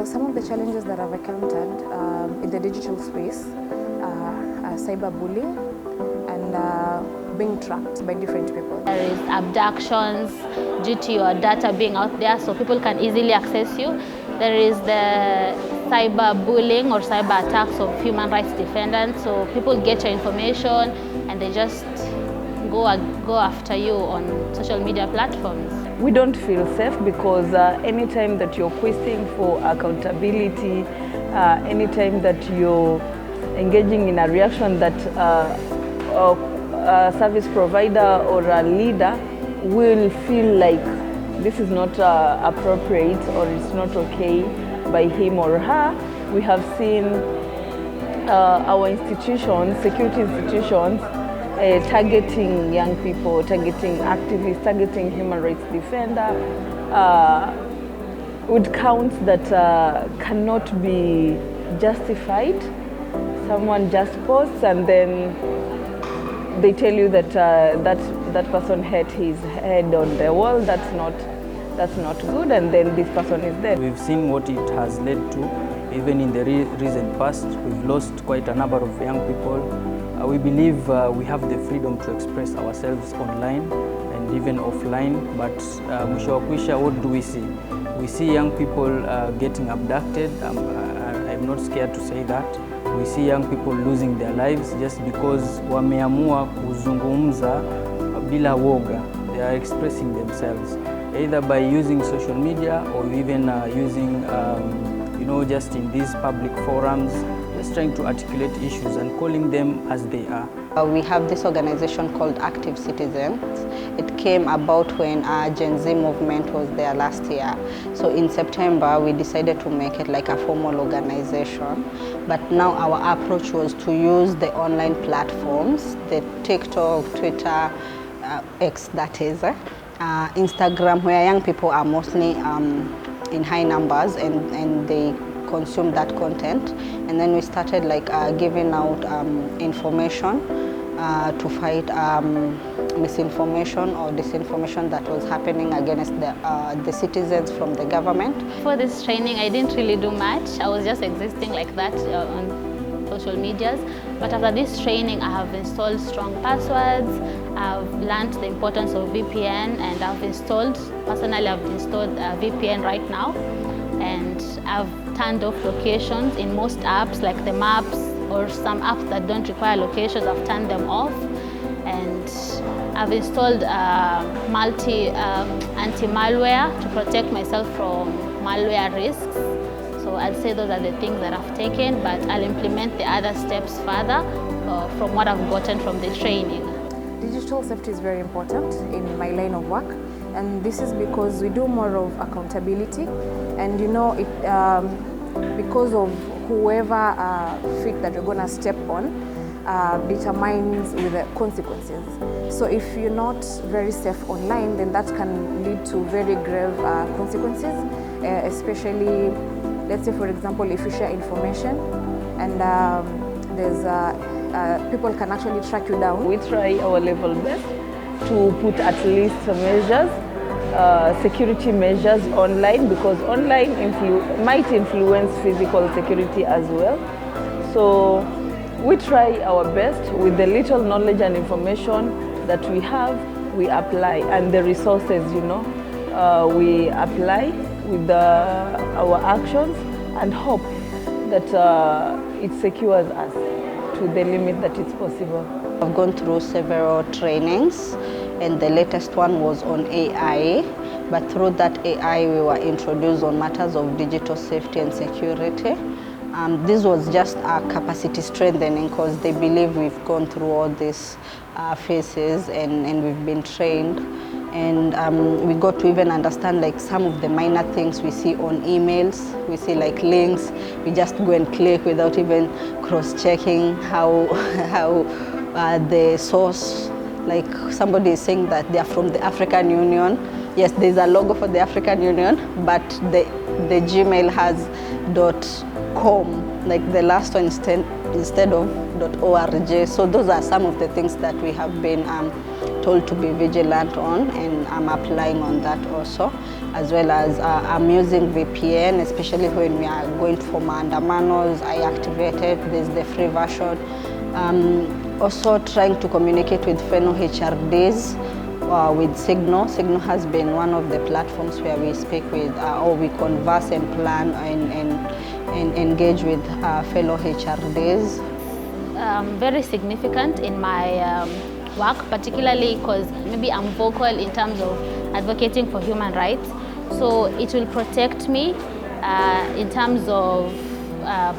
So some of the challenges that I've encountered in the digital space are cyberbullying and being tracked by different people. There is abductions due to your data being out there, so people can easily access you. There is the cyberbullying or cyber attacks of human rights defenders, so people get your information and they just go after you on social media platforms. We don't feel safe because anytime that you're questing for accountability, anytime that you're engaging in a reaction that a service provider or a leader will feel like this is not appropriate or it's not okay by him or her. We have seen our institutions, security institutions, targeting young people, targeting activists, targeting human rights defenders, with counts that cannot be justified. Someone just posts and then they tell you that that person hit his head on the wall. That's not good, and then this person is dead. We've seen what it has led to. Even in the recent past, we've lost quite a number of young people. We believe we have the freedom to express ourselves online and even offline, but mwisho wa kwisha, what do we see? We see young people getting abducted. I'm not scared to say that. We see young people losing their lives just because wameamua kuzungumza bila woga. They are expressing themselves, either by using social media or even using, just in these public forums, just trying to articulate issues and calling them as they are. We have this organization called Active Citizens. It came about when our Gen Z movement was there last year. So in September, we decided to make it like a formal organization. But now our approach was to use the online platforms, the TikTok, Twitter, X that is, Instagram, where young people are mostly in high numbers and they consume that content. And then we started like giving out information to fight misinformation or disinformation that was happening against the citizens from the government. For this training, I didn't really do much. I was just existing like that on social medias. But after this training, I have installed strong passwords. I've learned the importance of VPN, and I've installed VPN right now. And I've turned off locations in most apps, like the maps or some apps that don't require locations. I've turned them off, and I've installed anti-malware to protect myself from malware risks. So I'd say those are the things that I've taken, but I'll implement the other steps further from what I've gotten from the training. Digital safety is very important in my line of work, and this is because we do more of accountability, and because of whoever feet that you're going to step on determines with the consequences. So if you're not very safe online, then that can lead to very grave consequences, especially, let's say for example, if you share information and people can actually track you down. We try our level best to put at least measures, security measures online, because online might influence physical security as well. So we try our best with the little knowledge and information that we have, we apply, and the resources, we apply with our actions and hope that it secures us to the limit that it's possible. I've gone through several trainings, and the latest one was on AI. But through that AI, we were introduced on matters of digital safety and security. This was just a capacity strengthening because they believe we've gone through all these phases and we've been trained. And we got to even understand like some of the minor things we see on emails. We see like links, we just go and click without even cross-checking how the source, like somebody is saying that they are from the African Union. Yes, there's a logo for the African Union, but the Gmail has .com, like the last one instead of .org. So those are some of the things that we have been told to be vigilant on, and I'm applying on that also, as well as I'm using VPN, especially when we are going for maandamanos. I activated, there's the free version. Also trying to communicate with fellow HRDs with Signal. Signal has been one of the platforms where we speak with, or we converse and plan and engage with fellow HRDs. Very significant in my work, particularly because maybe I'm vocal in terms of advocating for human rights. So it will protect me in terms of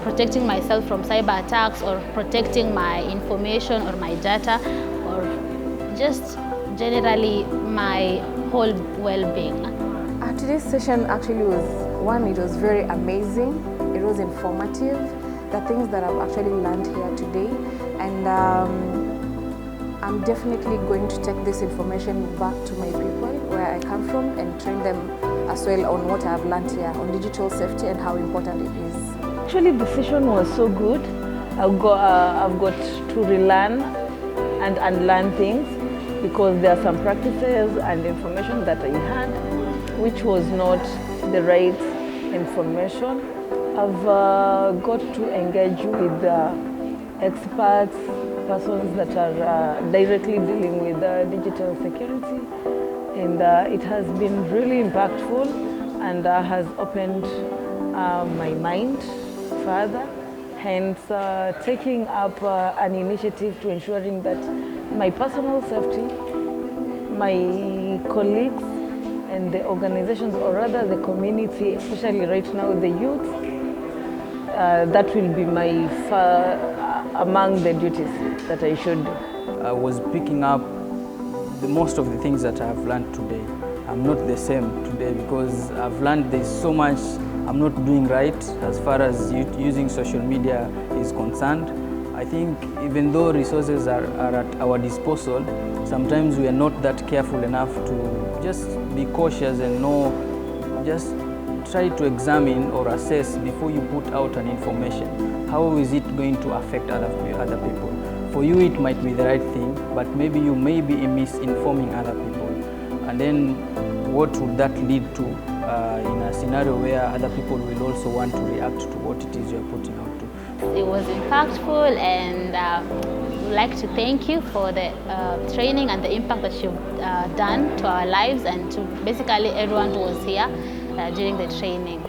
protecting myself from cyber attacks, or protecting my information or my data, or just generally my whole well-being. Today's session actually it was very amazing. It was informative. The things that I've actually learned here today, and I'm definitely going to take this information back to my people where I come from and train them as well on what I've learned here on digital safety and how important it is. Actually, the session was so good. I've got to relearn and unlearn things, because there are some practices and information that I had which was not the right information. I've got to engage with experts, persons that are directly dealing with digital security, and it has been really impactful and has opened my mind further, hence taking up an initiative to ensuring that my personal safety, my colleagues and the organizations, or rather the community, especially right now the youth, that will be among the duties that I should do. I was picking up most of the things that I've learned today. I'm not the same today because I've learned there's so much I'm not doing right as far as using social media is concerned. I think even though resources are at our disposal, sometimes we are not that careful enough to just be cautious and just try to examine or assess before you put out an information. How is it going to affect other people? For you, it might be the right thing, but maybe you may be misinforming other people. And then what would that lead to in a scenario where other people will also want to react to what it is you're putting out to? It was impactful, and we'd like to thank you for the training and the impact that you've done to our lives and to basically everyone who was here during the training.